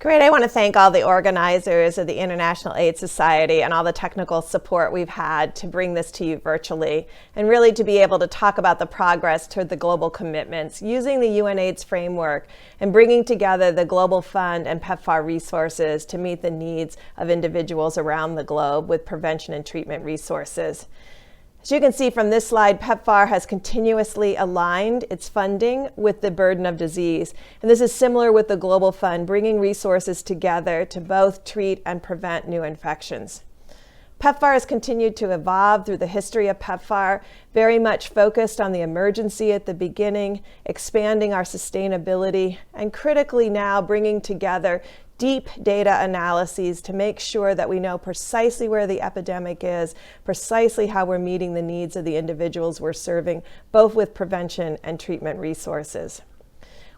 Great. I want to thank all the organizers of the International AIDS Society and all the technical support we've had to bring this to you virtually, and really to be able to talk about the progress toward the global commitments using the UNAIDS framework and bringing together the Global Fund and PEPFAR resources to meet the needs of individuals around the globe with prevention and treatment resources. As you can see from this slide, PEPFAR has continuously aligned its funding with the burden of disease. And this is similar with the Global Fund, bringing resources together to both treat and prevent new infections. PEPFAR has continued to evolve through the history of PEPFAR, very much focused on the emergency at the beginning, expanding our sustainability, and critically now bringing together deep data analyses to make sure that we know precisely where the epidemic is, precisely how we're meeting the needs of the individuals we're serving, both with prevention and treatment resources.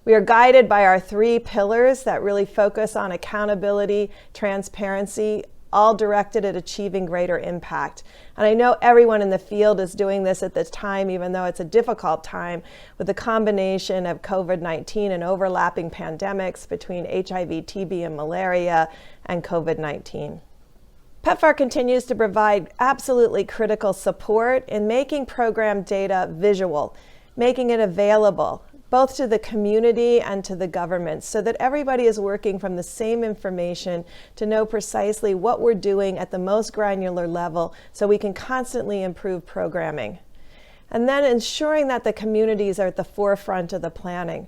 We are guided by our 3 pillars that really focus on accountability, transparency, all directed at achieving greater impact. And I know everyone in the field is doing this at this time, even though it's a difficult time with the combination of COVID-19 and overlapping pandemics between HIV, TB, and malaria and COVID-19. PEPFAR continues to provide absolutely critical support in making program data visual, making it available both to the community and to the government, so that everybody is working from the same information to know precisely what we're doing at the most granular level so we can constantly improve programming. And then ensuring that the communities are at the forefront of the planning.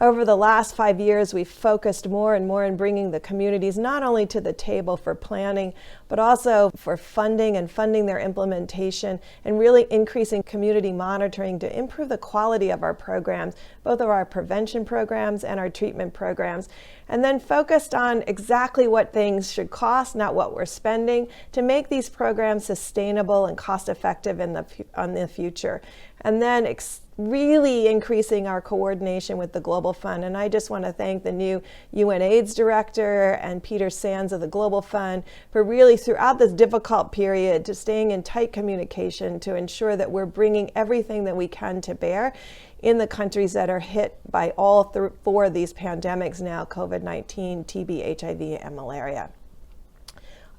Over the last 5 years, we've focused more and more in bringing the communities not only to the table for planning, but also for funding and funding their implementation and really increasing community monitoring to improve the quality of our programs, both of our prevention programs and our treatment programs. And then focused on exactly what things should cost, not what we're spending, to make these programs sustainable and cost-effective in the future. And then really increasing our coordination with the Global Fund. And I just want to thank the new UNAIDS director and Peter Sands of the Global Fund for really throughout this difficult period to staying in tight communication to ensure that we're bringing everything that we can to bear in the countries that are hit by all 4 of these pandemics now, COVID-19, TB, HIV, and malaria.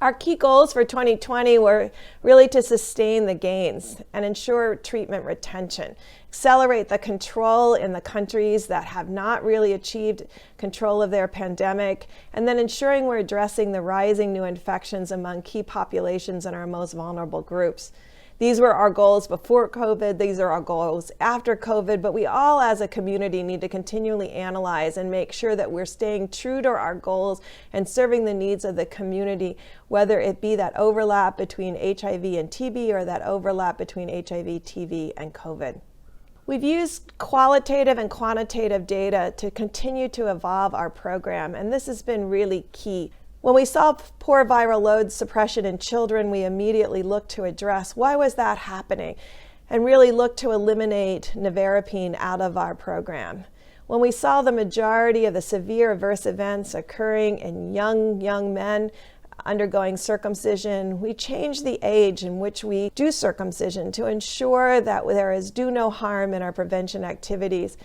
Our key goals for 2020 were really to sustain the gains and ensure treatment retention, accelerate the control in the countries that have not really achieved control of their pandemic, and then ensuring we're addressing the rising new infections among key populations in our most vulnerable groups. These were our goals before COVID, these are our goals after COVID, but we all as a community need to continually analyze and make sure that we're staying true to our goals and serving the needs of the community, whether it be that overlap between HIV and TB or that overlap between HIV, TB, and COVID. We've used qualitative and quantitative data to continue to evolve our program, and this has been really key. When we saw poor viral load suppression in children, we immediately looked to address why was that happening and really looked to eliminate nevirapine out of our program. When we saw the majority of the severe adverse events occurring in young men undergoing circumcision, we changed the age in which we do circumcision to ensure that there is do no harm in our prevention activities.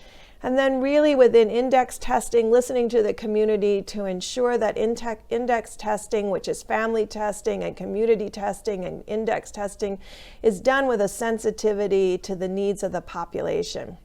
And then really within index testing, listening to the community to ensure that index testing, which is family testing and community testing and index testing, is done with a sensitivity to the needs of the population.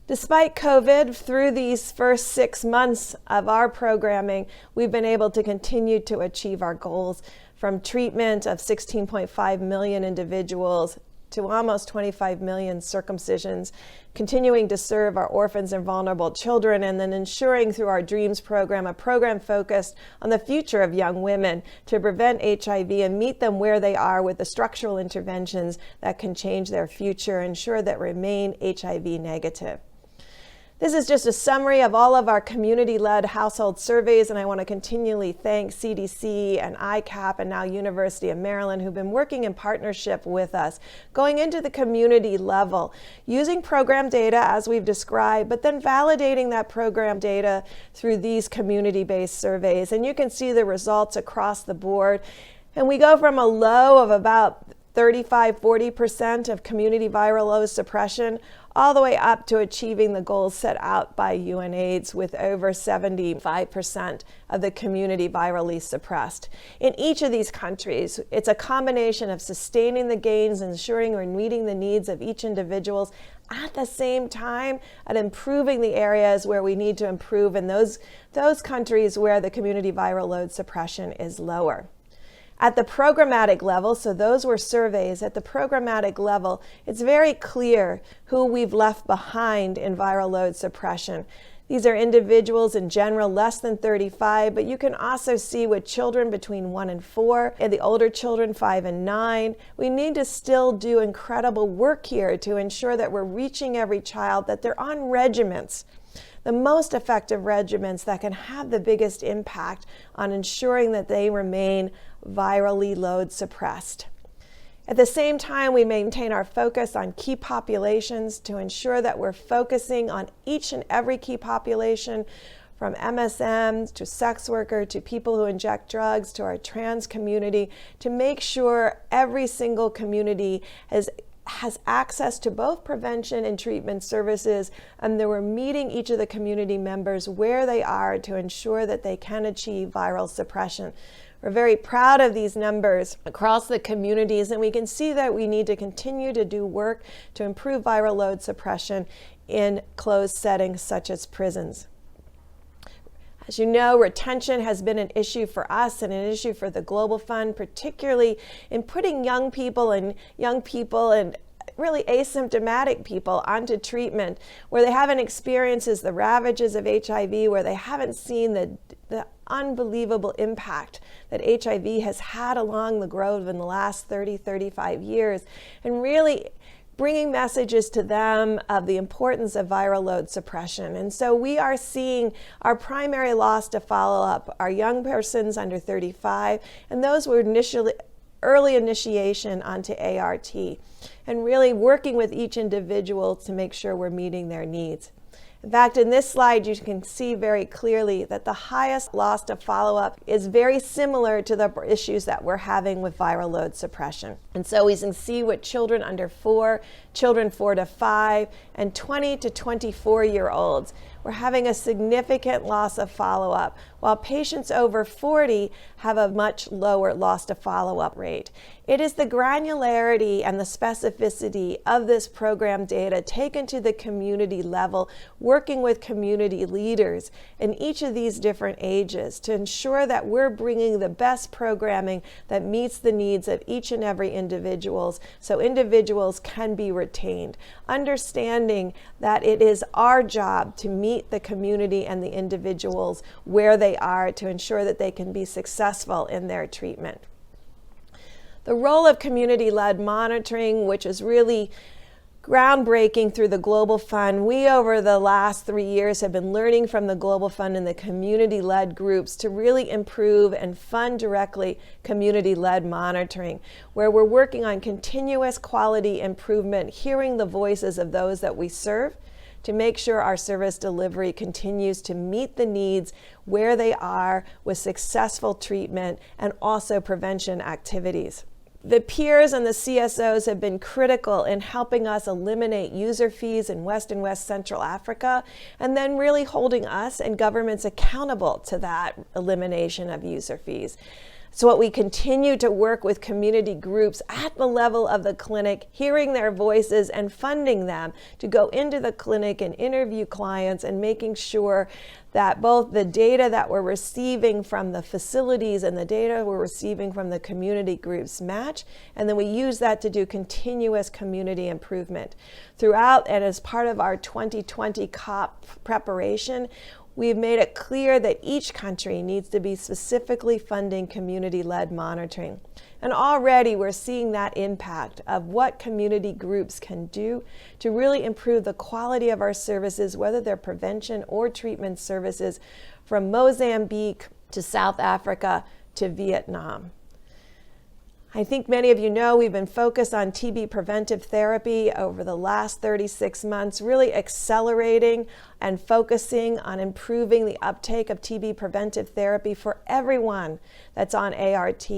Despite COVID, through these first 6 months of our programming, we've been able to continue to achieve our goals, from treatment of 16.5 million individuals to almost 25 million circumcisions, continuing to serve our orphans and vulnerable children, and then ensuring through our DREAMS program, a program focused on the future of young women to prevent HIV and meet them where they are with the structural interventions that can change their future, ensure that remain HIV negative. This is just a summary of all of our community-led household surveys, and I want to continually thank CDC and ICAP and now University of Maryland, who've been working in partnership with us, going into the community level, using program data as we've described, but then validating that program data through these community-based surveys. And you can see the results across the board. And we go from a low of about 35–40% of community viral load suppression all the way up to achieving the goals set out by UNAIDS with over 75% of the community virally suppressed. In each of these countries, it's a combination of sustaining the gains, ensuring we're meeting the needs of each individual, at the same time at improving the areas where we need to improve in those countries where the community viral load suppression is lower. At the programmatic level, so those were surveys, at the programmatic level, it's very clear who we've left behind in viral load suppression. These are individuals in general less than 35, but you can also see with children between 1 and 4, and the older children 5 and 9. We need to still do incredible work here to ensure that we're reaching every child, that they're on regimens, the most effective regimens that can have the biggest impact on ensuring that they remain virally load suppressed. At the same time, we maintain our focus on key populations to ensure that we're focusing on each and every key population, from MSMs to sex worker to people who inject drugs to our trans community, to make sure every single community has access to both prevention and treatment services, and that we're meeting each of the community members where they are to ensure that they can achieve viral suppression. We're very proud of these numbers across the communities, and we can see that we need to continue to do work to improve viral load suppression in closed settings such as prisons. As you know, retention has been an issue for us and an issue for the Global Fund, particularly in putting young people and really asymptomatic people onto treatment where they haven't experienced the ravages of HIV, where they haven't seen the unbelievable impact that HIV has had along the globe in the last 30, 35 years, and really bringing messages to them of the importance of viral load suppression. And so we are seeing our primary loss to follow-up are young persons under 35, and those were initially early initiation onto ART, and really working with each individual to make sure we're meeting their needs. In fact, in this slide, you can see very clearly that the highest loss to follow-up is very similar to the issues that we're having with viral load suppression. And so we can see with children under 4, children 4 to 5, and 20 to 24-year-olds, we're having a significant loss of follow-up, while patients over 40 have a much lower loss to follow-up rate. It is the granularity and the specificity of this program data taken to the community level, working with community leaders in each of these different ages to ensure that we're bringing the best programming that meets the needs of each and every individual, so individuals can be retained. Understanding that it is our job to meet the community and the individuals where they are to ensure that they can be successful in their treatment. The role of community-led monitoring, which is really groundbreaking through the Global Fund. We, over the last 3 years, have been learning from the Global Fund and the community-led groups to really improve and fund directly community-led monitoring, where we're working on continuous quality improvement, hearing the voices of those that we serve, to make sure our service delivery continues to meet the needs where they are with successful treatment and also prevention activities. The peers and the CSOs have been critical in helping us eliminate user fees in West and West Central Africa, and then really holding us and governments accountable to that elimination of user fees. So what we continue to work with community groups at the level of the clinic, hearing their voices and funding them to go into the clinic and interview clients, and making sure that both the data that we're receiving from the facilities and the data we're receiving from the community groups match, and then we use that to do continuous community improvement. Throughout, and as part of our 2020 COP preparation, we've made it clear that each country needs to be specifically funding community-led monitoring. And already we're seeing that impact of what community groups can do to really improve the quality of our services, whether they're prevention or treatment services, from Mozambique to South Africa to Vietnam. I think many of you know we've been focused on TB preventive therapy over the last 36 months, really accelerating and focusing on improving the uptake of TB preventive therapy for everyone that's on ART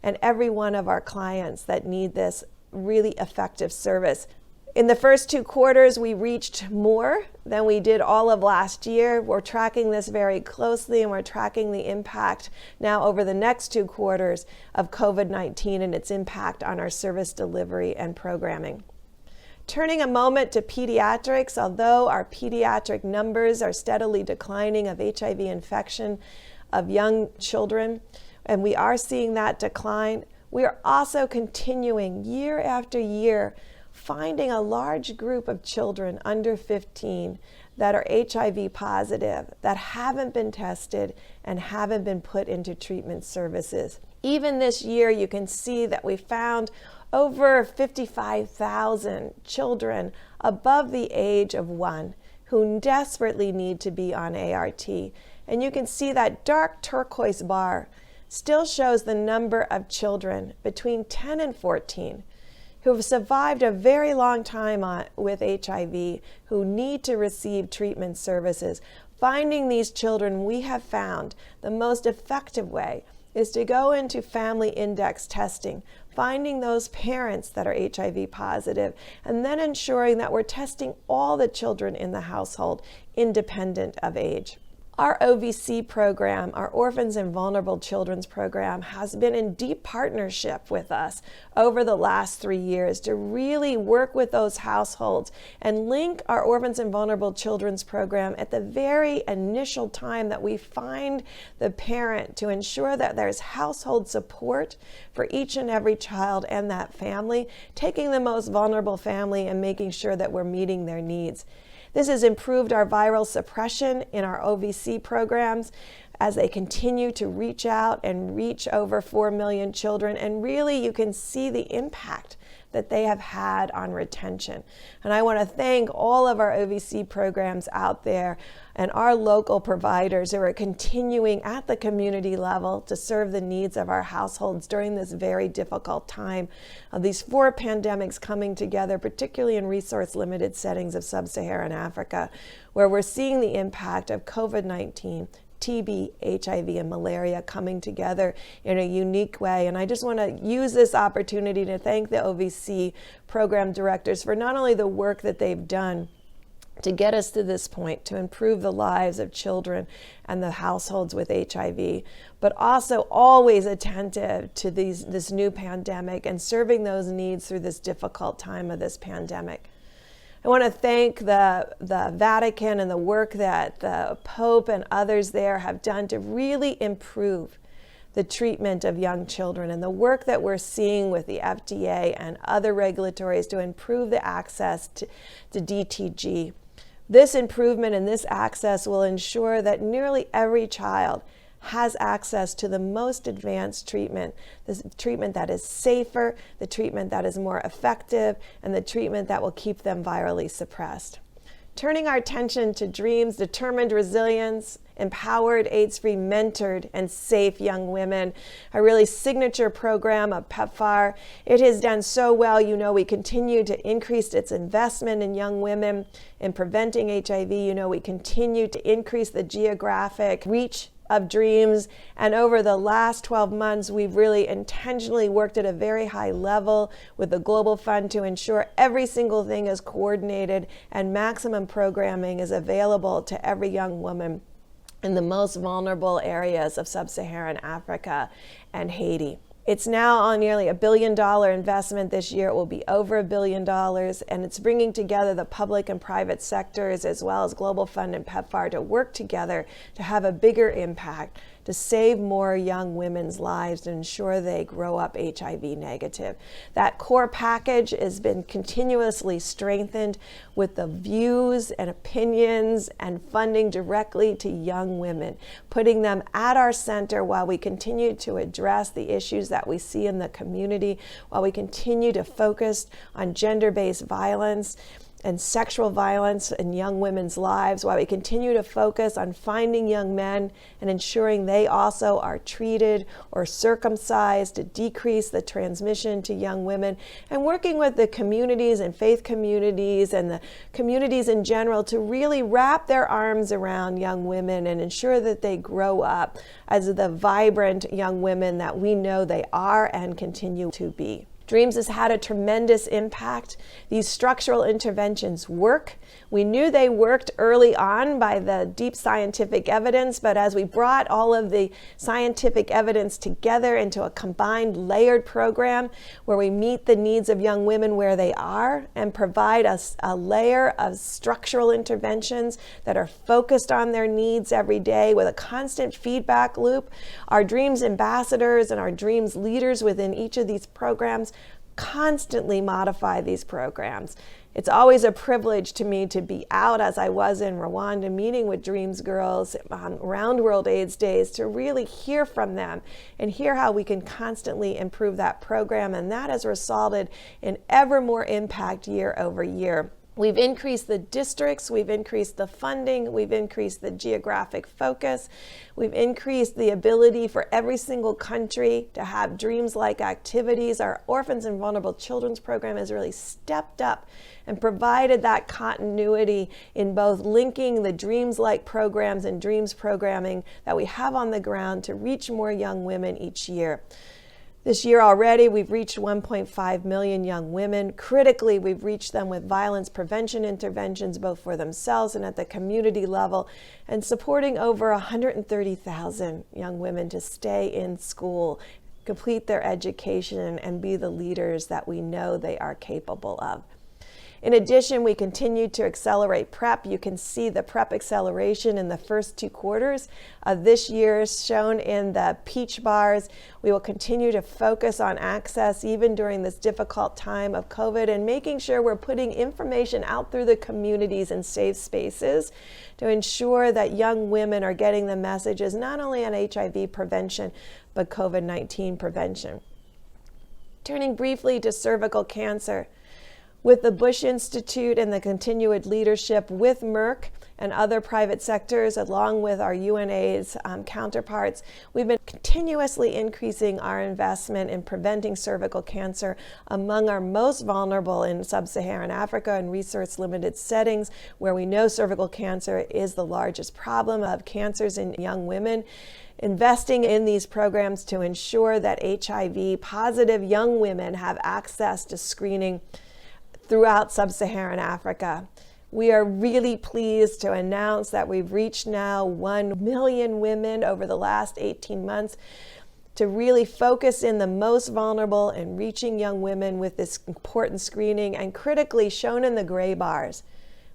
and every one of our clients that need this really effective service. In the first 2 quarters, we reached more than we did all of last year. We're tracking this very closely, and we're tracking the impact now over the next 2 quarters of COVID-19 and its impact on our service delivery and programming. Turning a moment to pediatrics, although our pediatric numbers are steadily declining of HIV infection of young children, and we are seeing that decline, we are also continuing year after year finding a large group of children under 15 that are HIV positive, that haven't been tested and haven't been put into treatment services. Even this year, you can see that we found over 55,000 children above the age of 1 who desperately need to be on ART. And you can see that dark turquoise bar still shows the number of children between 10 and 14 who have survived a very long time with HIV, who need to receive treatment services. Finding these children, we have found the most effective way is to go into family index testing, finding those parents that are HIV positive, and then ensuring that we're testing all the children in the household, independent of age. Our OVC program, our Orphans and Vulnerable Children's program, has been in deep partnership with us over the last 3 years to really work with those households and link our Orphans and Vulnerable Children's program at the very initial time that we find the parent, to ensure that there's household support for each and every child and that family, taking the most vulnerable family and making sure that we're meeting their needs. This has improved our viral suppression in our OVC programs as they continue to reach out and reach over 4 million children. And really, you can see the impact that they have had on retention. And I want to thank all of our OVC programs out there and our local providers who are continuing at the community level to serve the needs of our households during this very difficult time of these 4 pandemics coming together, particularly in resource-limited settings of sub-Saharan Africa, where we're seeing the impact of COVID-19, TB, HIV, and malaria coming together in a unique way. And I just want to use this opportunity to thank the OVC program directors for not only the work that they've done to get us to this point, to improve the lives of children and the households with HIV, but also always attentive to this new pandemic and serving those needs through this difficult time of this pandemic. I want to thank the Vatican and the work that the Pope and others there have done to really improve the treatment of young children, and the work that we're seeing with the FDA and other regulatories to improve the access to DTG. This improvement and this access will ensure that nearly every child has access to the most advanced treatment, this treatment that is safer, the treatment that is more effective, and the treatment that will keep them virally suppressed. Turning our attention to DREAMS, Determined Resilience, Empowered, AIDS-Free, Mentored, and Safe Young Women, a really signature program of PEPFAR. It has done so well. You know, we continue to increase its investment in young women in preventing HIV. You know, we continue to increase the geographic reach of DREAMS, and over the last 12 months, we've really intentionally worked at a very high level with the Global Fund to ensure every single thing is coordinated and maximum programming is available to every young woman in the most vulnerable areas of sub-Saharan Africa and Haiti. It's now on nearly $1 billion investment this year. It will be over $1 billion, and it's bringing together the public and private sectors as well as Global Fund and PEPFAR to work together to have a bigger impact, to save more young women's lives and ensure they grow up HIV negative. That core package has been continuously strengthened with the views and opinions and funding directly to young women, putting them at our center while we continue to address the issues that we see in the community, while we continue to focus on gender-based violence and sexual violence in young women's lives, while we continue to focus on finding young men and ensuring they also are treated or circumcised to decrease the transmission to young women, and working with the communities and faith communities and the communities in general to really wrap their arms around young women and ensure that they grow up as the vibrant young women that we know they are and continue to be. Dreams has had a tremendous impact. These structural interventions work. We knew they worked early on by the deep scientific evidence, but as we brought all of the scientific evidence together into a combined layered program where we meet the needs of young women where they are and provide us a layer of structural interventions that are focused on their needs every day with a constant feedback loop, our Dreams ambassadors and our Dreams leaders within each of these programs constantly modify these programs. It's always a privilege to me to be out, as I was in Rwanda, meeting with Dreams girls around World AIDS Days to really hear from them and hear how we can constantly improve that program. And that has resulted in ever more impact year over year. We've increased the districts, we've increased the funding, we've increased the geographic focus, we've increased the ability for every single country to have Dreams-like activities. Our Orphans and Vulnerable Children's program has really stepped up and provided that continuity in both linking the Dreams-like programs and Dreams programming that we have on the ground to reach more young women each year. This year already, we've reached 1.5 million young women. Critically, we've reached them with violence prevention interventions, both for themselves and at the community level, and supporting over 130,000 young women to stay in school, complete their education, and be the leaders that we know they are capable of. In addition, we continue to accelerate PrEP. You can see the PrEP acceleration in the first 2 quarters of this year shown in the peach bars. We will continue to focus on access even during this difficult time of COVID and making sure we're putting information out through the communities and safe spaces to ensure that young women are getting the messages not only on HIV prevention, but COVID-19 prevention. Turning briefly to cervical cancer. With the Bush Institute and the continued leadership with Merck and other private sectors, along with our UNAIDS counterparts, we've been continuously increasing our investment in preventing cervical cancer among our most vulnerable in sub-Saharan Africa and resource-limited settings, where we know cervical cancer is the largest problem of cancers in young women. Investing in these programs to ensure that HIV-positive young women have access to screening throughout sub-Saharan Africa. We are really pleased to announce that we've reached now 1 million women over the last 18 months to really focus in the most vulnerable and reaching young women with this important screening, and critically shown in the gray bars.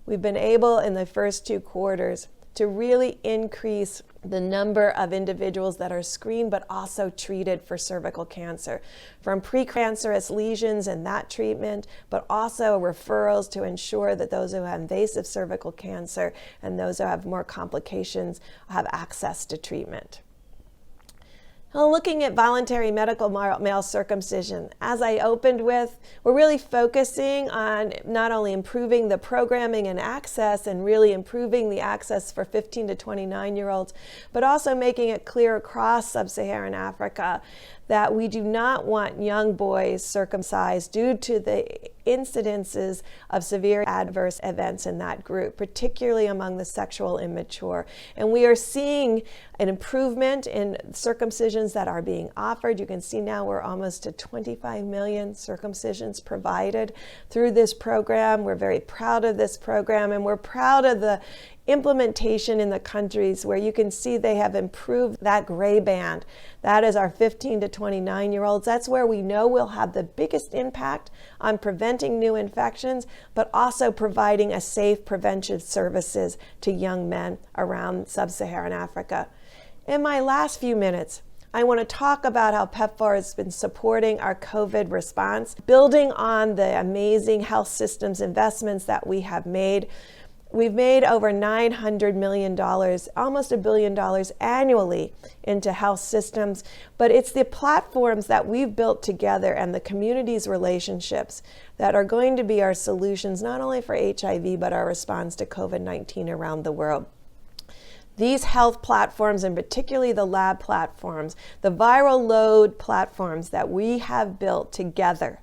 We've been able in the first 2 quarters to really increase the number of individuals that are screened but also treated for cervical cancer, from precancerous lesions and that treatment, but also referrals to ensure that those who have invasive cervical cancer and those who have more complications have access to treatment. Now, looking at voluntary medical male circumcision, as I opened with, we're really focusing on not only improving the programming and access and really improving the access for 15 to 29-year-olds, but also making it clear across sub-Saharan Africa that we do not want young boys circumcised due to the incidences of severe adverse events in that group, particularly among the sexual immature. And we are seeing an improvement in circumcisions that are being offered. You can see now we're almost to 25 million circumcisions provided through this program. We're very proud of this program, and we're proud of the implementation in the countries where you can see they have improved that gray band. That is our 15 to 29-year-olds. That's where we know we'll have the biggest impact on preventing new infections, but also providing a safe preventive services to young men around sub-Saharan Africa. In my last few minutes, I want to talk about how PEPFAR has been supporting our COVID response, building on the amazing health systems investments that we have made. We've made over $900 million, almost $1 billion annually into health systems, but it's the platforms that we've built together and the community's relationships that are going to be our solutions, not only for HIV, but our response to COVID-19 around the world. These health platforms, and particularly the lab platforms, the viral load platforms that we have built together,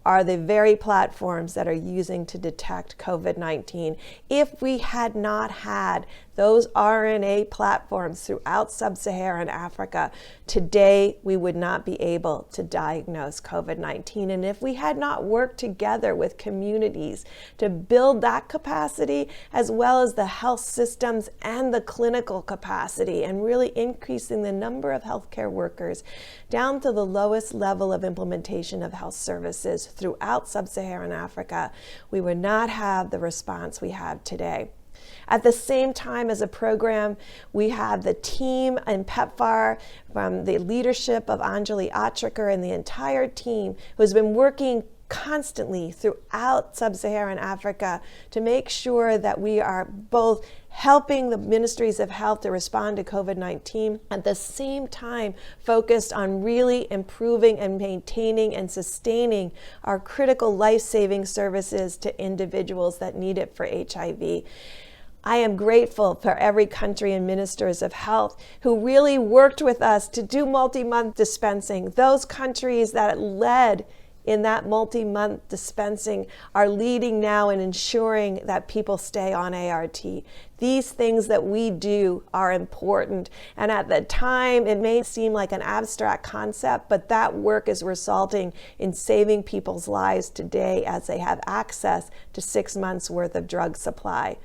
are the very platforms that are using to detect COVID-19. If we had not had those RNA platforms throughout sub-Saharan Africa, today we would not be able to diagnose COVID-19. And if we had not worked together with communities to build that capacity, as well as the health systems and the clinical capacity, and really increasing the number of healthcare workers down to the lowest level of implementation of health services throughout sub-Saharan Africa, we would not have the response we have today. At the same time as a program, we have the team in PEPFAR from the leadership of Anjali Atraker and the entire team who has been working constantly throughout sub-Saharan Africa to make sure that we are both helping the ministries of health to respond to COVID-19, at the same time focused on really improving and maintaining and sustaining our critical life-saving services to individuals that need it for HIV. I am grateful for every country and ministers of health who really worked with us to do multi-month dispensing. Those countries that led in that multi-month dispensing are leading now in ensuring that people stay on ART. These things that we do are important. And at the time, it may seem like an abstract concept, but that work is resulting in saving people's lives today as they have access to 6 months worth of drug supply.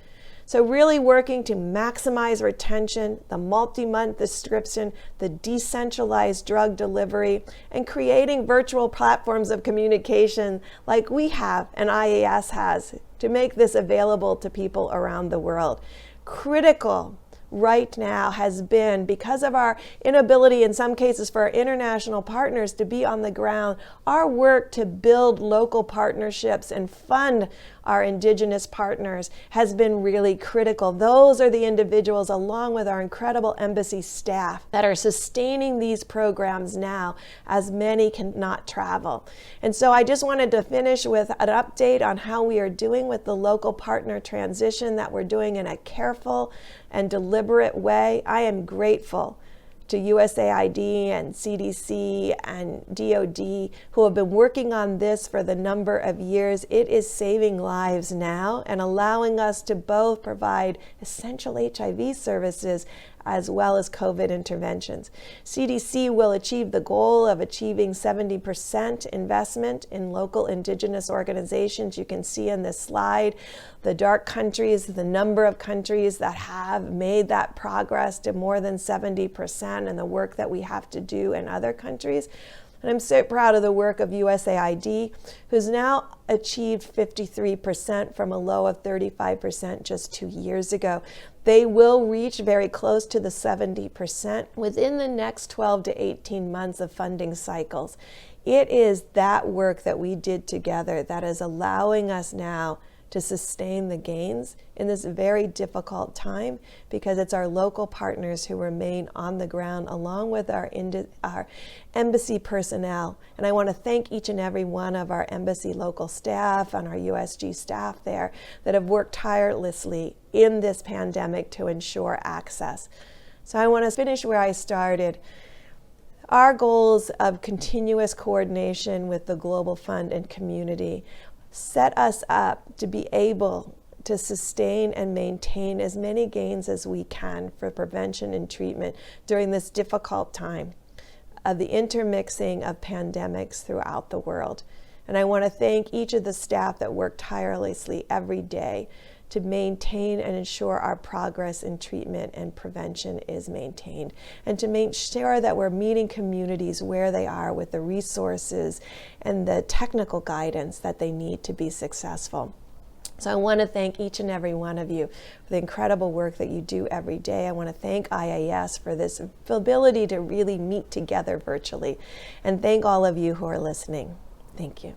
So really working to maximize retention, the multi-month prescription, the decentralized drug delivery, and creating virtual platforms of communication like we have and IAS has to make this available to people around the world. Critical right now has been, because of our inability in some cases for our international partners to be on the ground, our work to build local partnerships and fund our indigenous partners has been really critical. Those are the individuals, along with our incredible embassy staff, that are sustaining these programs now as many cannot travel. And so I just wanted to finish with an update on how we are doing with the local partner transition that we're doing in a careful and deliberate way. I am grateful to USAID and CDC and DOD who have been working on this for the number of years. It is saving lives now and allowing us to both provide essential HIV services as well as COVID interventions. CDC will achieve the goal of achieving 70% investment in local indigenous organizations. You can see in this slide the dark countries, the number of countries that have made that progress to more than 70%, and the work that we have to do in other countries. And I'm so proud of the work of USAID, who's now achieved 53% from a low of 35% just 2 years ago. They will reach very close to the 70% within the next 12 to 18 months of funding cycles. It is that work that we did together that is allowing us now to sustain the gains in this very difficult time, because it's our local partners who remain on the ground along with our embassy personnel. And I want to thank each and every one of our embassy local staff and our USG staff there that have worked tirelessly in this pandemic to ensure access. So I want to finish where I started. Our goals of continuous coordination with the Global Fund and community set us up to be able to sustain and maintain as many gains as we can for prevention and treatment during this difficult time of the intermixing of pandemics throughout the world. And I want to thank each of the staff that work tirelessly every day to maintain and ensure our progress in treatment and prevention is maintained, and to make sure that we're meeting communities where they are with the resources and the technical guidance that they need to be successful. So I want to thank each and every one of you for the incredible work that you do every day. I want to thank IAS for this ability to really meet together virtually, and thank all of you who are listening. Thank you.